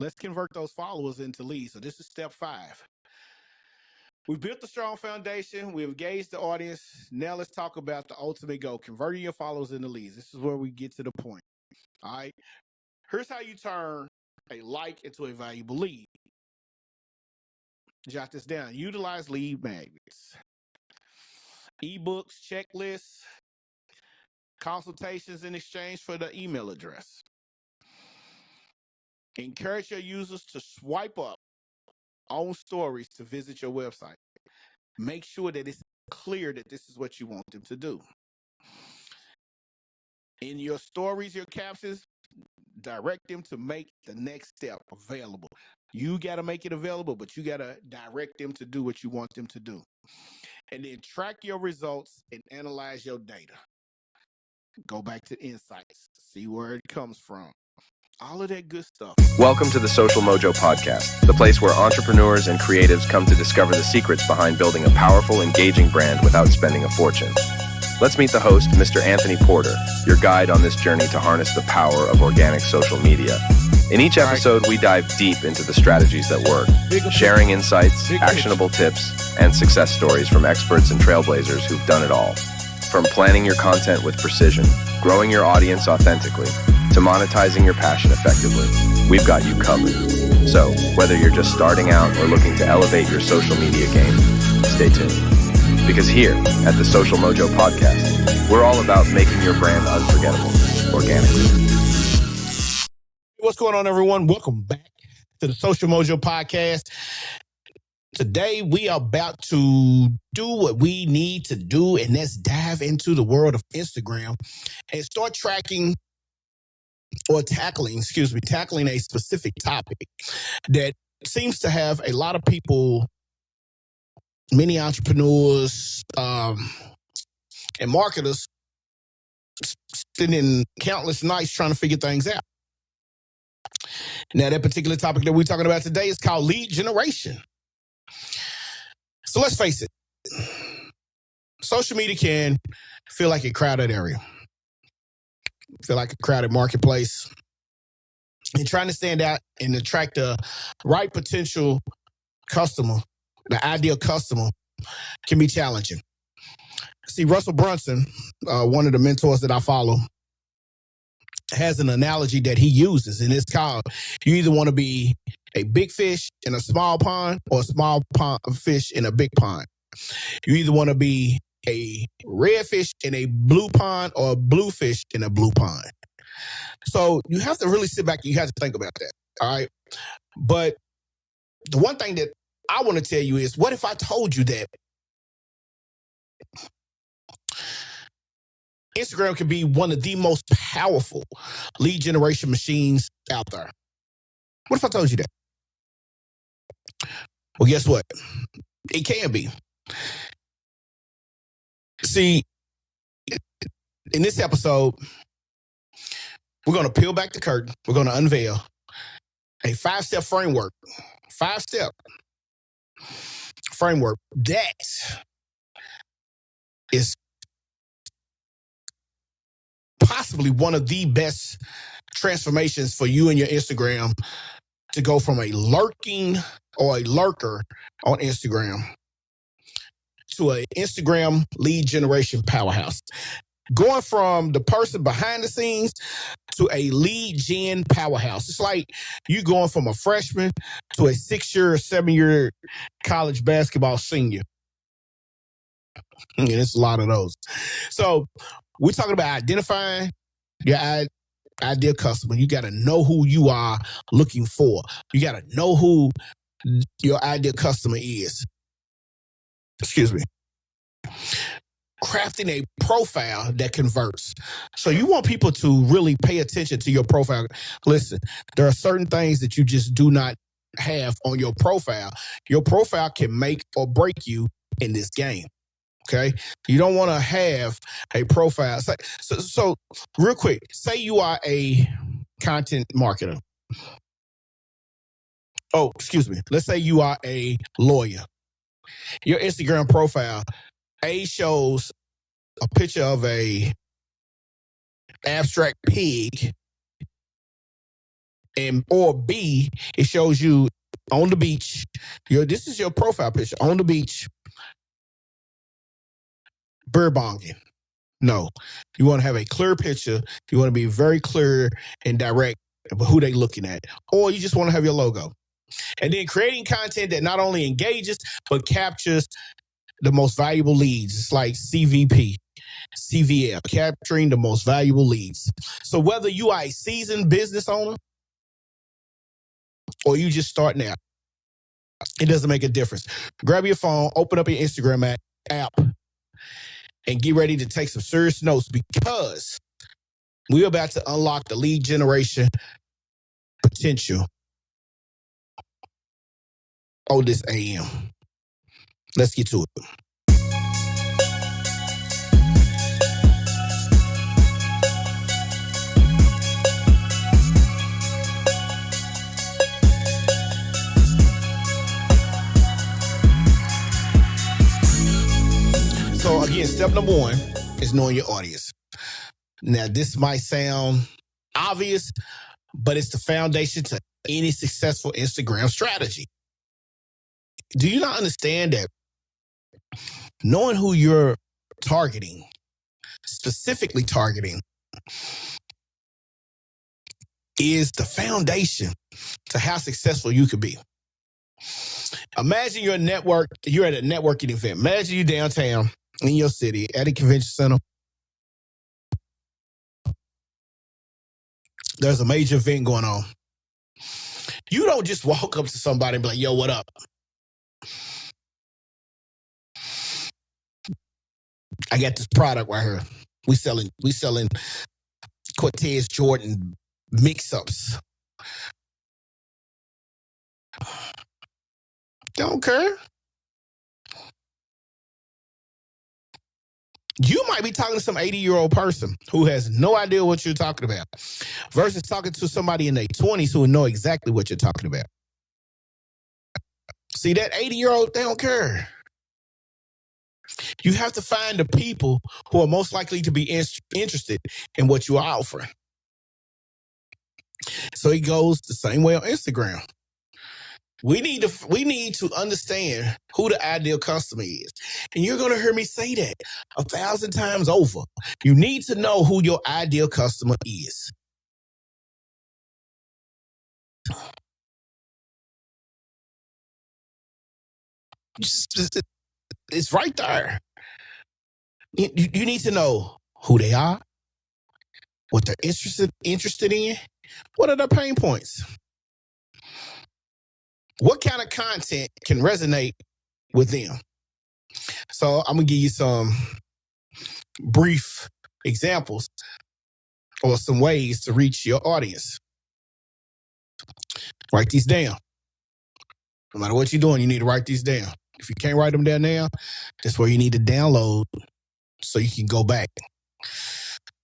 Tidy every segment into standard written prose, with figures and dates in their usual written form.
Let's convert those followers into leads. So this is step 5. We've built a strong foundation. We've engaged the audience. Now let's talk about the ultimate goal, converting your followers into leads. This is where we get to the point. All right. Here's how you turn a like into a valuable lead. Jot this down. Utilize lead magnets, ebooks, checklists, consultations in exchange for the email address. Encourage your users to swipe up on stories to visit your website. Make sure that it's clear that this is what you want them to do. In your stories, your captions, direct them to make the next step available. You got to make it available, but you got to direct them to do what you want them to do. And then track your results and analyze your data. Go back to insights, see where it comes from. All of that good stuff. Welcome to the Social Mojo Podcast, the place where entrepreneurs and creatives come to discover the secrets behind building a powerful, engaging brand without spending a fortune. Let's meet the host, Mr. Anthony Porter, your guide on this journey to harness the power of organic social media. In each episode, we dive deep into the strategies that work, sharing insights, actionable tips, and success stories from experts and trailblazers who've done it all. From planning your content with precision, growing your audience authentically, to monetizing your passion effectively, we've got you covered. So, whether you're just starting out or looking to elevate your social media game, stay tuned. Because here at the Social Mojo Podcast, we're all about making your brand unforgettable organically. What's going on, everyone? Welcome back to the Social Mojo Podcast. Today, we are about to do what we need to do, and let's dive into the world of Instagram and start tackling a specific topic that seems to have a lot of people, many entrepreneurs, and marketers spending countless nights trying to figure things out. Now, that particular topic that we're talking about today is called lead generation. So let's face it, social media can feel like a crowded area, feel like a crowded marketplace. And trying to stand out and attract the right potential customer, the ideal customer, can be challenging. See, Russell Brunson, one of the mentors that I follow, has an analogy that he uses, and it's called, you either want to be a big fish in a small pond or a small fish in a big pond. You either want to be a red fish in a blue pond or a blue fish in a blue pond. So you have to really sit back and you have to think about that, all right? But the one thing that I want to tell you is, what if I told you that Instagram can be one of the most powerful lead generation machines out there? What if I told you that? Well, guess what? It can be. See, in this episode, we're going to peel back the curtain. We're going to unveil a 5-step framework, 5-step framework that is possibly one of the best transformations for you and your Instagram to go from a lurking or a lurker on Instagram to an Instagram lead generation powerhouse. Going from the person behind the scenes to a lead gen powerhouse. It's like you going from a freshman to a 6-year or 7-year college basketball senior. And it's a lot of those. So we're talking about identifying your ideal customer. You got to know who you are looking for. You got to know who your ideal customer is. Excuse me. Crafting a profile that converts. So you want people to really pay attention to your profile. Listen, there are certain things that you just do not have on your profile. Your profile can make or break you in this game. Okay? You don't want to have a profile. So real quick, say you are a content marketer. Oh, excuse me. Let's say you are a lawyer. Your Instagram profile, shows a picture of a abstract pig And or B, it shows you on the beach. This is your profile picture on the beach, bird bonging. No, you want to have a clear picture. You want to be very clear and direct about who they looking at, or you just want to have your logo. And then creating content that not only engages but captures the most valuable leads. It's like CVP, CVL, capturing the most valuable leads. So whether you are a seasoned business owner or you just starting out, it doesn't make a difference. Grab your phone, open up your Instagram app, and get ready to take some serious notes because we're about to unlock the lead generation potential on this AM. Let's get to it. So again, step number one is knowing your audience. Now, this might sound obvious, but it's the foundation to any successful Instagram strategy. Do you not understand that knowing who you're targeting, specifically targeting, is the foundation to how successful you could be? Imagine you're at a networking event. Imagine you downtown in your city at a convention center. There's a major event going on. You don't just walk up to somebody and be like, yo, what up? I got this product right here. We selling Cortez Jordan mix-ups. Don't care. You might be talking to some 80-year-old person who has no idea what you're talking about versus talking to somebody in their 20s who know exactly what you're talking about. See, that 80-year-old, they don't care. You have to find the people who are most likely to be interested in what you are offering. So it goes the same way on Instagram. We need to understand who the ideal customer is. And you're going to hear me say that 1,000 times over. You need to know who your ideal customer is. It's right there. You need to know who they are, what they're interested in, what are their pain points, what kind of content can resonate with them. So I'm gonna give you some brief examples or some ways to reach your audience. Write these down. No matter what you're doing, you need to write these down. If you can't write them down now, that's where you need to download so you can go back.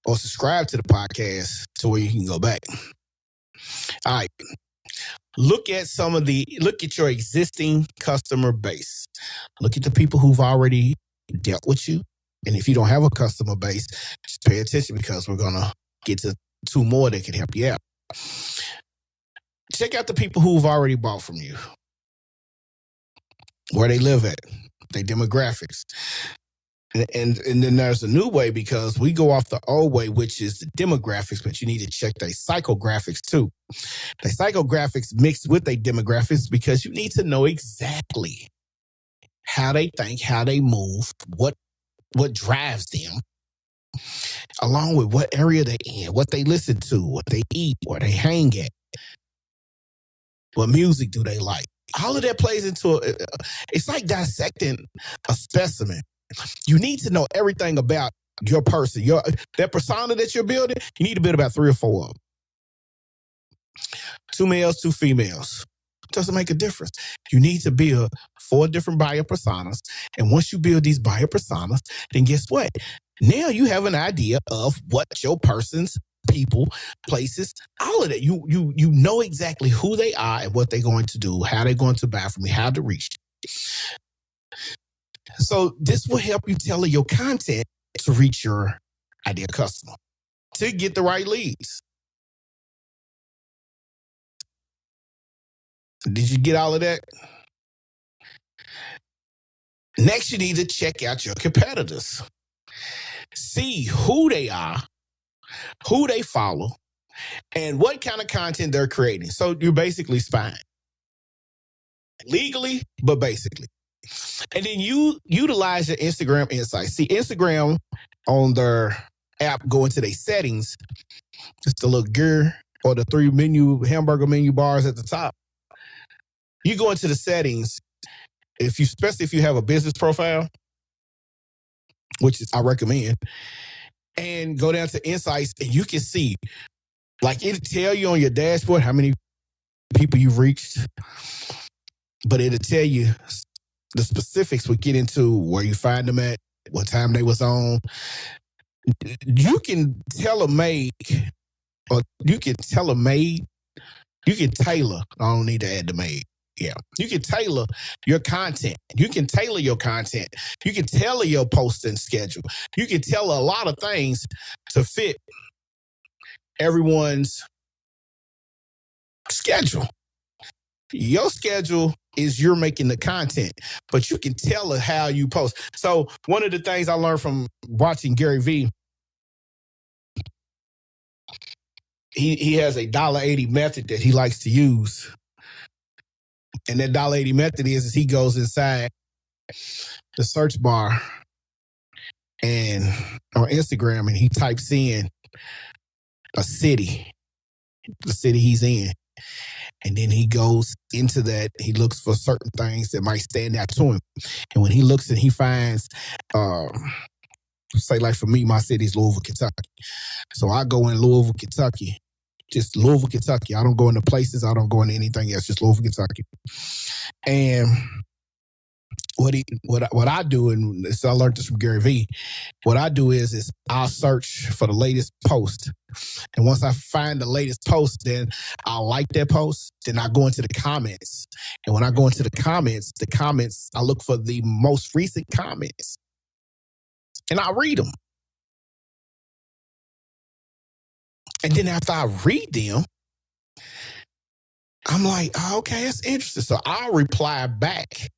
Or subscribe to the podcast to where you can go back. All right. Look at your existing customer base. Look at the people who've already dealt with you. And if you don't have a customer base, just pay attention because we're going to get to two more that can help you out. Check out the people who've already bought from you. Where they live at, their demographics. And then there's a new way because we go off the old way, which is the demographics, but you need to check their psychographics too. The psychographics mixed with their demographics because you need to know exactly how they think, how they move, what drives them, along with what area they're in, what they listen to, what they eat, where they hang at, what music do they like. All of that plays into it. It's like dissecting a specimen. You need to know everything about your person, that persona that you're building. You need to build about 3 or 4 of them. 2 males, 2 females. Doesn't make a difference. You need to build 4 different buyer personas. And once you build these buyer personas, then guess what? Now you have an idea of what your person's people, places, all of that. You know exactly who they are and what they're going to do, how they're going to buy from you, how to reach them. So this will help you tailor your content to reach your ideal customer, to get the right leads. Did you get all of that? Next, you need to check out your competitors. See who they are, who they follow, and what kind of content they're creating. So you're basically spying. Legally, but basically. And then you utilize your Instagram insights. See, Instagram on their app, go into their settings, just the little gear or the three hamburger menu bars at the top. You go into the settings, especially if you have a business profile, which I recommend, and go down to insights, and you can see, like, it'll tell you on your dashboard how many people you've reached, but it'll tell you the specifics. We get into where you find them at, what time they was on. You can tailor-made, or you can tailor. I don't need to add the made. Yeah. You can tailor your content. You can tailor your content. You can tailor your posting schedule. You can tailor a lot of things to fit everyone's schedule. Your schedule is you're making the content, but you can tailor how you post. So one of the things I learned from watching Gary Vee, he has a $1.80 method that he likes to use. And that $1.80 method is he goes inside the search bar and on Instagram, and he types in a city, the city he's in. And then he goes into that. He looks for certain things that might stand out to him. And when he looks and he finds, say like for me, my city is Louisville, Kentucky. So I go in Louisville, Kentucky, just Louisville, Kentucky. I don't go into places. I don't go into anything else, just Louisville, Kentucky. And what I do, and so I learned this from Gary Vee, what I do is I'll search for the latest post. And once I find the latest post, then I'll like that post. Then I go into the comments. And when I go into the comments, I look for the most recent comments. And I read them. And then after I read them, I'm like, oh, okay, that's interesting. So I'll reply back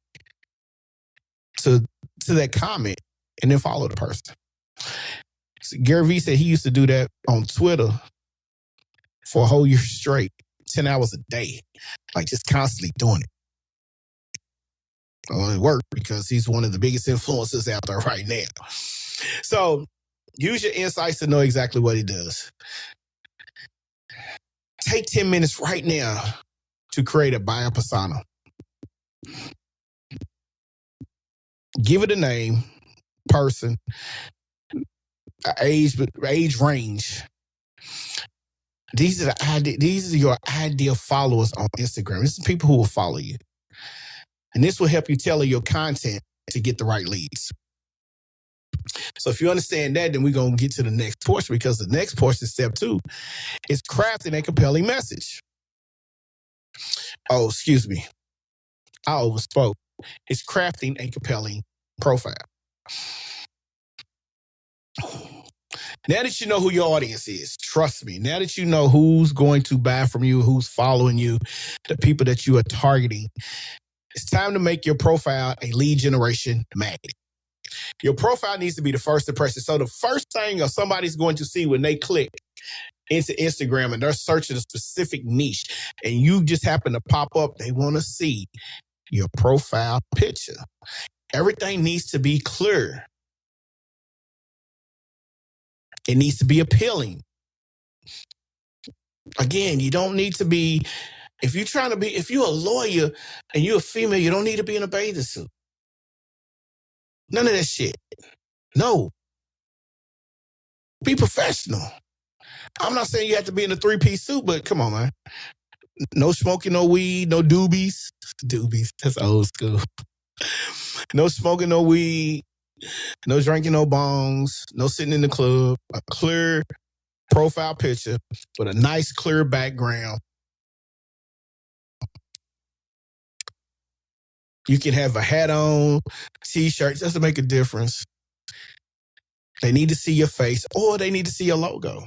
to that comment and then follow the person. So Gary Vee said he used to do that on Twitter for a whole year straight, 10 hours a day, like just constantly doing it. Well, it worked because he's one of the biggest influencers out there right now. So use your insights to know exactly what he does. Take 10 minutes right now to create a buyer persona. Give it a name, person, age range. These are your ideal followers on Instagram. This is people who will follow you. And this will help you tailor your content to get the right leads. So if you understand that, then we're going to get to the next portion, because the next portion, step 2, is crafting a compelling message. Oh, excuse me. I overspoke. It's crafting a compelling profile. Now that you know who your audience is, trust me, now that you know who's going to buy from you, who's following you, the people that you are targeting, it's time to make your profile a lead generation magnet. Your profile needs to be the first impression. So the first thing somebody's going to see when they click into Instagram and they're searching a specific niche and you just happen to pop up, they want to see your profile picture. Everything needs to be clear. It needs to be appealing. Again, you don't need to be, if you're a lawyer and you're a female, you don't need to be in a bathing suit. None of that shit. No. Be professional. I'm not saying you have to be in a 3-piece suit, but come on, man. No smoking, no weed, no doobies. Doobies, that's old school. No smoking, no weed, no drinking, no bongs, no sitting in the club. A clear profile picture with a nice, clear background. You can have a hat on, T-shirt, just to make a difference. They need to see your face, or they need to see your logo.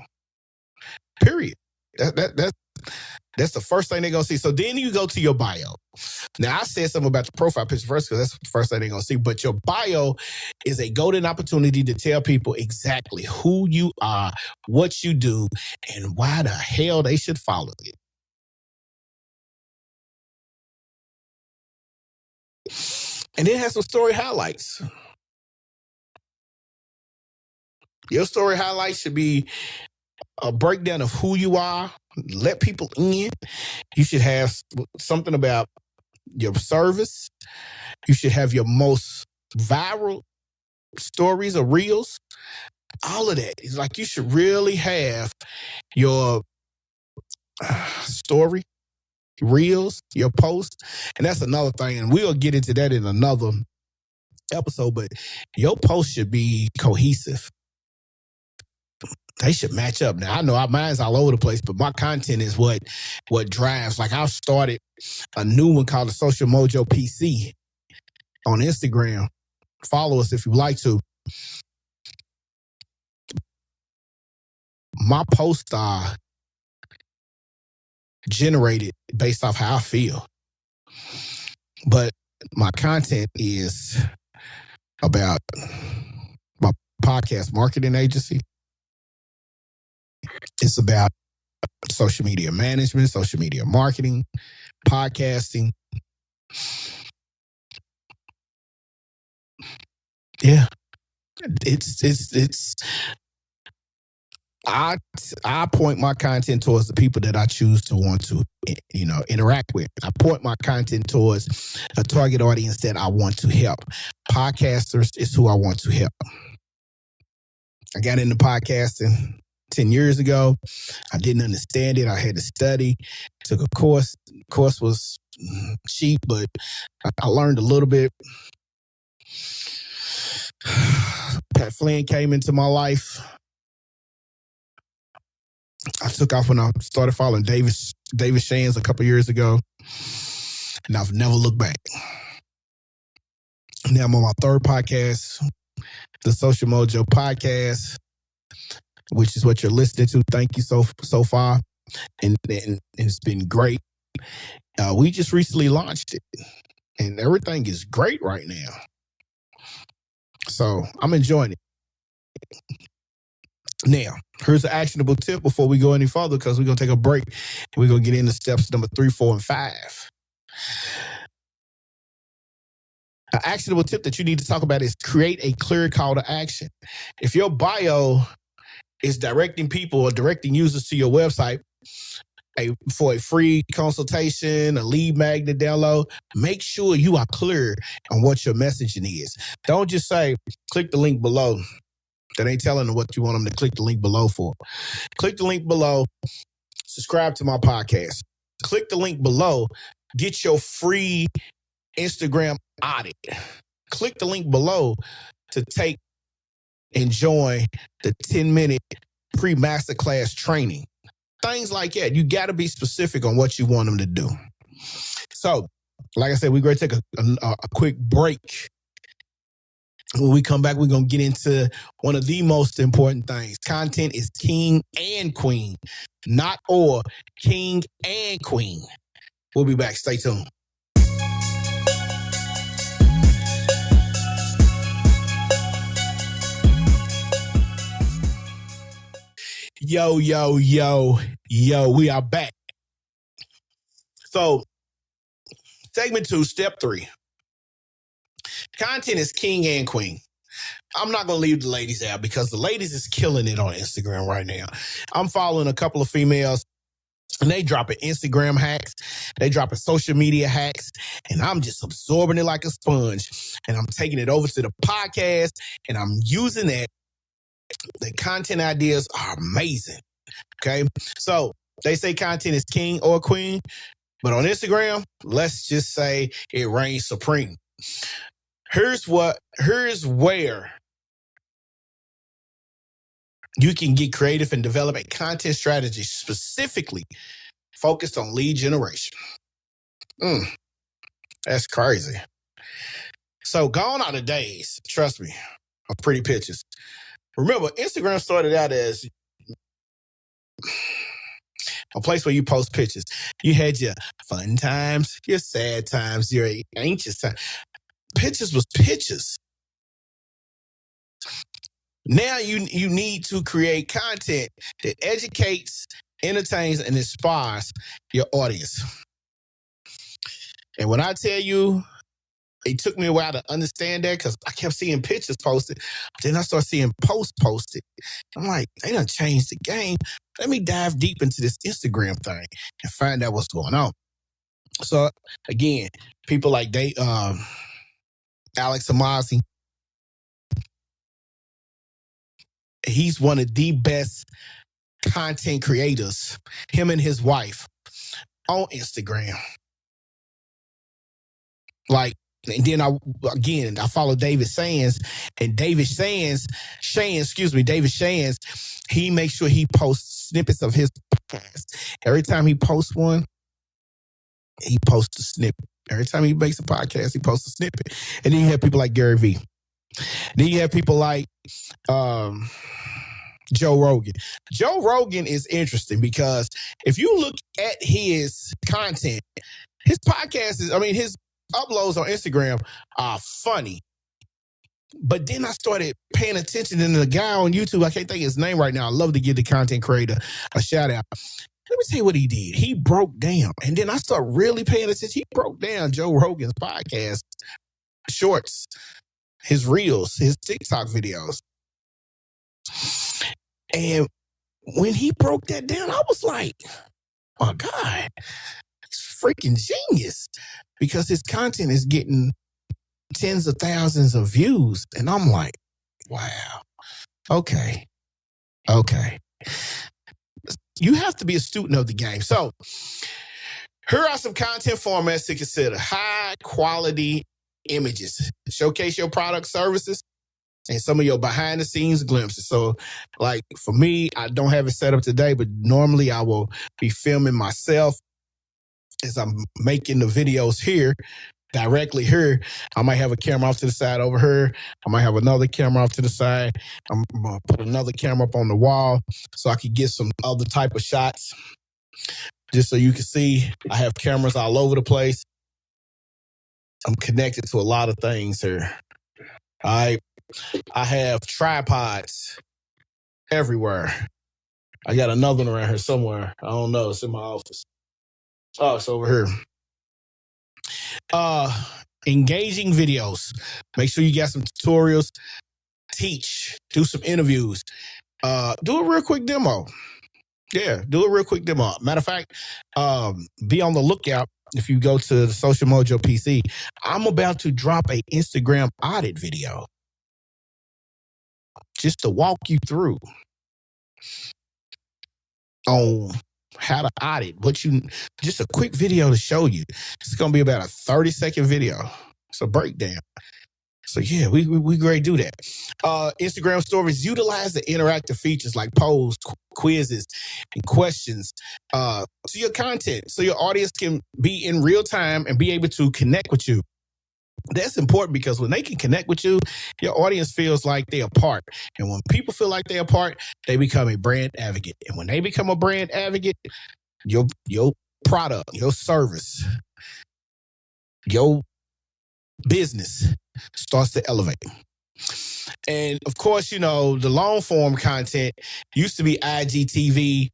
Period. That's That's the first thing they're going to see. So then you go to your bio. Now, I said something about the profile picture first because that's the first thing they're going to see. But your bio is a golden opportunity to tell people exactly who you are, what you do, and why the hell they should follow you. And then have some story highlights. Your story highlights should be a breakdown of who you are. Let people in. You should have something about your service. You should have your most viral stories or reels. All of that. It's like you should really have your story, reels, your post. And that's another thing. And we'll get into that in another episode. But your post should be cohesive. They should match up. Now, I know mine's all over the place, but my content is what drives. Like, I've started a new one called the Social Mojo PC on Instagram. Follow us if you like to. My posts are generated based off how I feel. But my content is about my podcast marketing agency. It's about social media management, social media marketing, podcasting. Yeah. It's I point my content towards the people that I choose to want to, interact with. I point my content towards a target audience that I want to help. Podcasters is who I want to help. I got into podcasting 10 years ago. I didn't understand it. I had to study, took a course. The course was cheap, but I learned a little bit. Pat Flynn came into my life. I took off when I started following David Shands a couple years ago, and I've never looked back. Now I'm on my third podcast, the Social Mojo Podcast, which is what you're listening to. Thank you so far, and it's been great. We just recently launched it, and everything is great right now. So I'm enjoying it. Now, here's an actionable tip before we go any further, because we're going to take a break. We're going to get into steps number 3, 4, and 5. An actionable tip that you need to talk about is create a clear call to action. If your bio is directing people or directing users to your website for a free consultation, a lead magnet download, make sure you are clear on what your messaging is. Don't just say, click the link below. That ain't telling them what you want them to click the link below for. Click the link below. Subscribe to my podcast. Click the link below. Get your free Instagram audit. Click the link below to take and join the 10-minute pre-masterclass training. Things like that. You got to be specific on what you want them to do. So, like I said, we're going to take a quick break. When we come back, we're going to get into one of the most important things. Content is king and queen, not or, king and queen. We'll be back. Stay tuned. Yo, we are back. So, segment 2, step 3. Content is king and queen. I'm not going to leave the ladies out because the ladies is killing it on Instagram right now. I'm following a couple of females, and they dropping Instagram hacks. They dropping social media hacks, and I'm just absorbing it like a sponge. And I'm taking it over to the podcast, and I'm using that. The content ideas are amazing. Okay? So they say content is king or queen, but on Instagram, let's just say it reigns supreme. Here's where you can get creative and develop a content strategy specifically focused on lead generation. That's crazy. So gone are the days, trust me, of pretty pictures. Remember, Instagram started out as a place where you post pictures. You had your fun times, your sad times, your anxious times. Pictures was pictures. Now you need to create content that educates, entertains, and inspires your audience. And when I tell you, it took me a while to understand that because I kept seeing pictures posted. Then I started seeing posts posted. I'm like, they done changed the game. Let me dive deep into this Instagram thing and find out what's going on. So again, people like Alex Amazi, he's one of the best content creators, him and his wife, on Instagram. Like, and then I follow David Shands, and David Shands, he makes sure he posts snippets of his podcast. Every time he posts one, he posts a snippet. Every time he makes a podcast, he posts a snippet. And then you have people like Gary Vee. Then you have people like Joe Rogan. Joe Rogan is interesting because if you look at his content, his his uploads on Instagram are funny. But then I started paying attention to the guy on YouTube. I can't think of his name right now. I love to give the content creator a shout out. Let me tell you what he did. He broke down. And then I started really paying attention. He broke down Joe Rogan's podcast, shorts, his reels, his TikTok videos. And when he broke that down, I was like, my God, he's freaking genius. Because his content is getting tens of thousands of views. And I'm like, wow. Okay. You have to be a student of the game. So here are some content formats to consider. High quality images. Showcase your product, services, and some of your behind the scenes glimpses. So like for me, I don't have it set up today, but normally I will be filming myself as I'm making the videos here. Directly here, I might have a camera off to the side over here. I might have another camera off to the side. I'm going to put another camera up on the wall so I could get some other type of shots. Just so you can see, I have cameras all over the place. I'm connected to a lot of things here. I have tripods everywhere. I got another one around here somewhere. I don't know. It's in my office. Oh, it's over here. Engaging videos. Make sure you got some tutorials. Teach. Do some interviews. Do a real quick demo. Yeah, do a real quick demo. Matter of fact, be on the lookout. If you go to the Social Mojo PC, I'm about to drop a Instagram audit video just to walk you through on how to audit. Just a quick video to show you. It's going to be about a 30-second video. It's a breakdown. So yeah, we great do that. Instagram stories utilize the interactive features like polls, quizzes, and questions to your content, so your audience can be in real time and be able to connect with you. That's important because when they can connect with you, your audience feels like they're a part. And when people feel like they're a part, they become a brand advocate. And when they become a brand advocate, your product, your service, your business starts to elevate. And of course, the long form content used to be IGTV,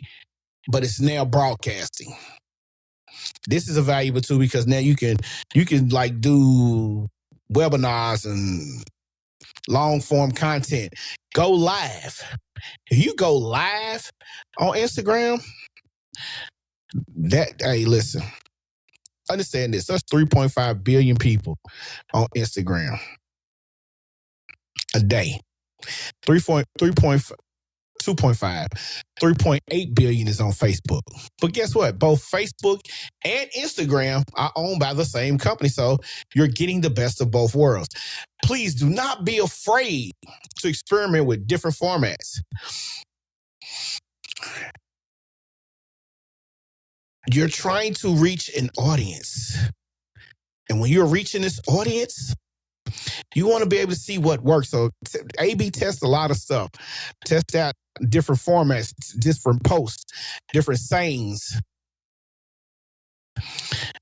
but it's now broadcasting. This is a valuable tool because now you can like do webinars and long form content. Go live. If you go live on Instagram, hey, listen, understand this. There's 3.5 billion people on Instagram a day. 3.8 billion is on Facebook. But guess what? Both Facebook and Instagram are owned by the same company. So you're getting the best of both worlds. Please do not be afraid to experiment with different formats. You're trying to reach an audience. And when you're reaching this audience, You want to be able to see what works. So A/B test a lot of stuff. Test out different formats, different posts, different sayings.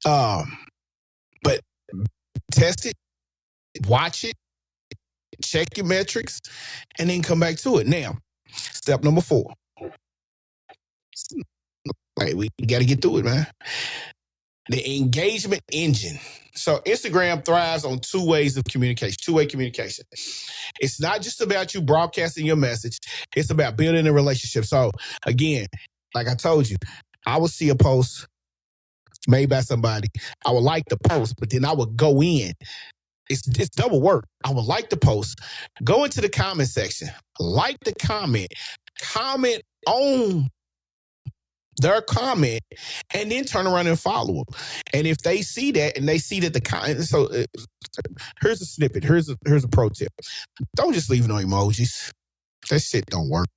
But test it, watch it, check your metrics, and then come back to it. Now, step number 4. Like, we got to get through it, man. The engagement engine. So Instagram thrives on 2 ways of communication, 2-way communication. It's not just about you broadcasting your message. It's about building a relationship. So again, like I told you, I would see a post made by somebody. I would like the post, but then I would go in. It's double work. I would like the post, go into the comment section, like the comment on their comment, and then turn around and follow them. And if they see that and they see that the comment, so here's a snippet. Here's a pro tip. Don't just leave no emojis. That shit don't work.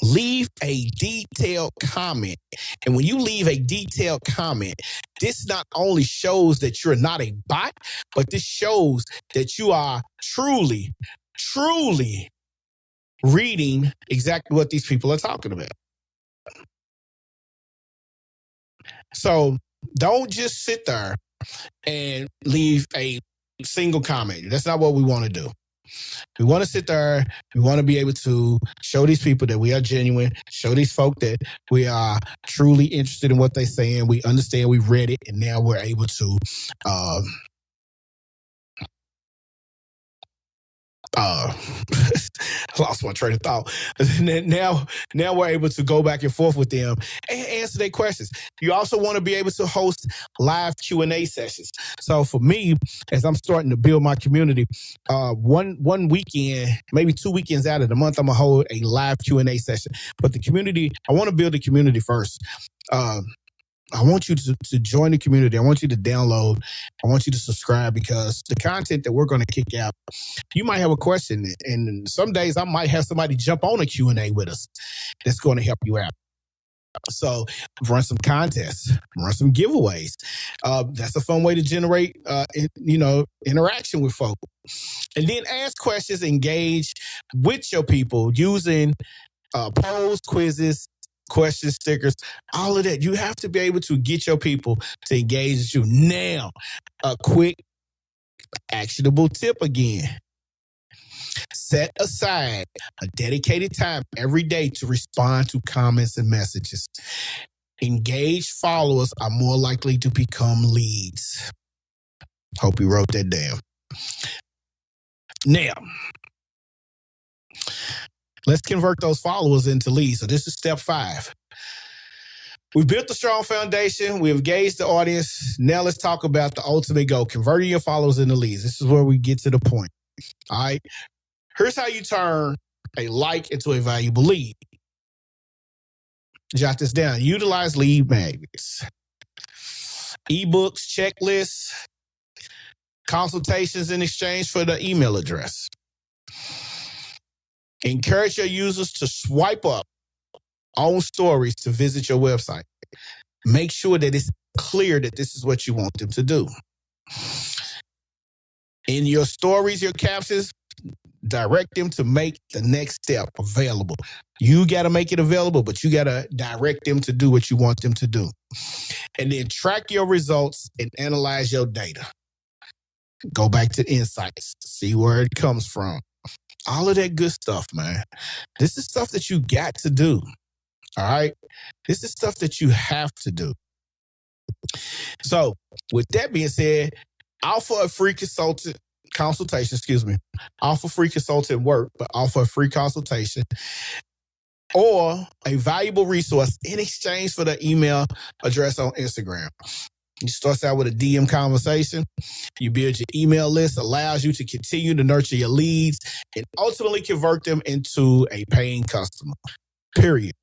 Leave a detailed comment. And when you leave a detailed comment, this not only shows that you're not a bot, but this shows that you are truly, truly reading exactly what these people are talking about. So don't just sit there and leave a single comment. That's not what we want to do. We want to sit there. We want to be able to show these people that we are genuine, show these folk that we are truly interested in what they're saying. We understand, we read it, and now we're able to lost my train of thought. Now we're able to go back and forth with them and answer their questions. You also want to be able to host live Q&A sessions. So for me, as I'm starting to build my community, one weekend, maybe 2 weekends out of the month, I'm gonna hold a live Q&A session. But the community, I want to build the community first. I want you to join the community. I want you to download. I want you to subscribe, because the content that we're going to kick out, you might have a question, and some days I might have somebody jump on a Q&A with us that's going to help you out. So run some contests, run some giveaways. That's a fun way to generate, interaction with folks. And then ask questions, engage with your people using polls, quizzes, questions, stickers, all of that. You have to be able to get your people to engage with you. Now, a quick actionable tip again. Set aside a dedicated time every day to respond to comments and messages. Engaged followers are more likely to become leads. Hope you wrote that down. Now, let's convert those followers into leads. So this is step 5. We've built a strong foundation. We've engaged the audience. Now let's talk about the ultimate goal, converting your followers into leads. This is where we get to the point. All right. Here's how you turn a like into a valuable lead. Jot this down. Utilize lead magnets, ebooks, checklists, consultations in exchange for the email address. Encourage your users to swipe up on stories to visit your website. Make sure that it's clear that this is what you want them to do. In your stories, your captions, direct them to make the next step available. You got to make it available, but you got to direct them to do what you want them to do. And then track your results and analyze your data. Go back to insights, see where it comes from. All of that good stuff, man. This is stuff that you got to do. All right. This is stuff that you have to do. So with that being said, offer a free consultation, offer free consultant work, but offer a free consultation or a valuable resource in exchange for the email address on Instagram. You start out with a DM conversation. You build your email list, allows you to continue to nurture your leads and ultimately convert them into a paying customer. Period.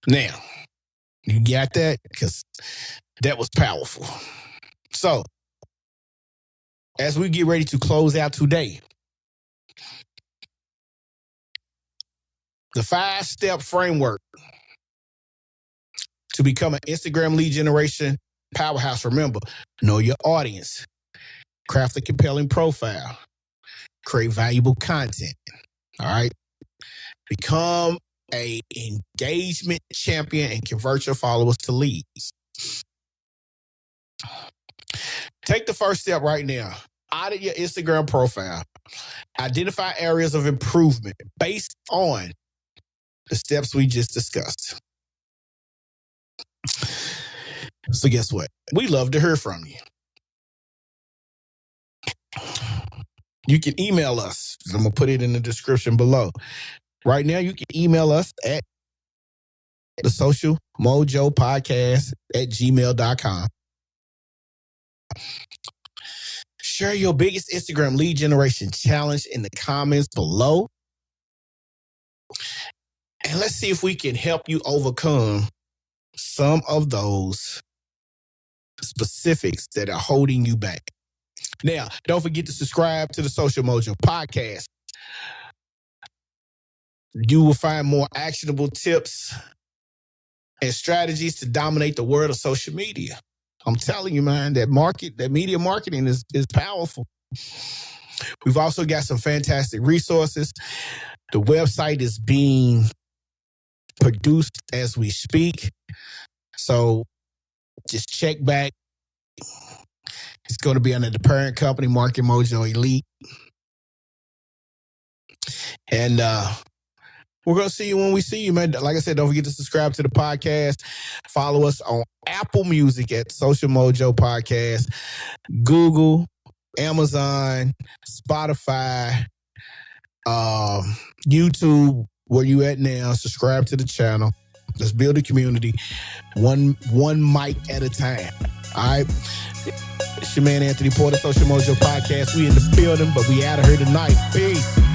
Now, you got that? Because that was powerful. So, as we get ready to close out today, the 5-step framework to become an Instagram lead generation Powerhouse, remember, know your audience, craft a compelling profile, create valuable content. All right. Become a engagement champion and convert your followers to leads. Take the first step right now. Audit your Instagram profile. Identify areas of improvement based on the steps we just discussed. So guess what? We love to hear from you. You can email us. I'm going to put it in the description below. Right now, you can email us at the Social Mojo Podcast at gmail.com. Share your biggest Instagram lead generation challenge in the comments below. And let's see if we can help you overcome some of those specifics that are holding you back. Now, don't forget to subscribe to the Social Mojo Podcast. You will find more actionable tips and strategies to dominate the world of social media. I'm telling you, man, that media marketing is powerful. We've also got some fantastic resources. The website is being produced as we speak. So just check back. It's going to be under the parent company, Market Mojo Elite. And we're going to see you when we see you, man. Like I said, don't forget to subscribe to the podcast. Follow us on Apple Music at Social Mojo Podcast, Google, Amazon, Spotify, YouTube, where you at now. Subscribe to the channel. Let's build a community one mic at a time. All right. It's your man, Anthony Porter, Social Mojo Podcast. We in the building, but we out of here tonight. Peace.